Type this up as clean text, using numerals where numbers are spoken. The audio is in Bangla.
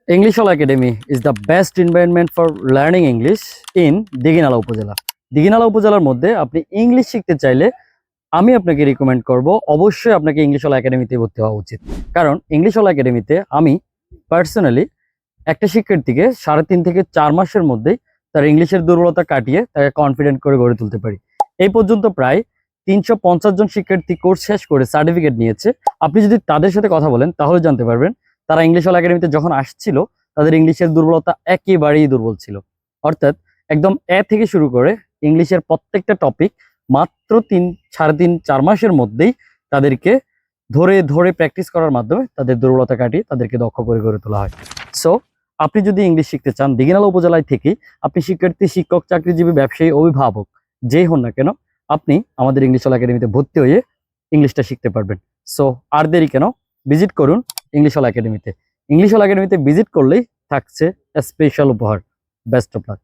English All Academy is the best environment for learning English in Dighinala উপজেলা। দিঘিনালা উপজেলার মধ্যে আপনি ইংলিশ শিখতে চাইলে আমি আপনাকে রিকমেন্ড করব অবশ্যই আপনাকে ইংলিশ অল একাডেমিতে ভর্তি হওয়া উচিত। কারণ ইংলিশ অল একাডেমিতে আমি পার্সোনালি একটা শিক্ষার্থীকে 3.5 থেকে 4 মাসের মধ্যেই তার ইংলিশের দুর্বলতা কাটিয়ে তাকে কনফিডেন্ট করে গড়ে তুলতে পারি। এই পর্যন্ত প্রায় 350 জন শিক্ষার্থী কোর্স শেষ করে সার্টিফিকেট নিয়েছে। আপনি যদি তাদের সাথে কথা বলেন তাহলে জানতে পারবেন তারা ইংলিশ অল একাডেমিতে যখন আসছিল তাদের ইংলিশের দুর্বলতা একেবারেই দুর্বল ছিল। অর্থাৎ একদম এ থেকে শুরু করে ইংলিশের প্রত্যেকটা টপিক মাত্র 3.5-4 মাসের মধ্যেই তাদেরকে ধরে ধরে প্র্যাকটিস করার মাধ্যমে তাদের দুর্বলতা কাটিয়ে তাদেরকে দক্ষ করে গড়ে তোলা হয়। সো আপনি যদি ইংলিশ শিখতে চান দিঘিনালা উপজেলায় থেকে, আপনি শিক্ষার্থী, শিক্ষক, চাকরিজীবী, ব্যবসায়ী, অভিভাবক যেই হন না কেন, আপনি আমাদের ইংলিশ অল একাডেমিতে ভর্তি হয়ে ইংলিশটা শিখতে পারবেন। সো আর দেরি কেন, ভিজিট করুন ইংলিশ অল একাডেমিতে। ইংলিশ অল একাডেমিতে ভিজিট করলেই থাকছে স্পেশাল উপহার। Best of luck.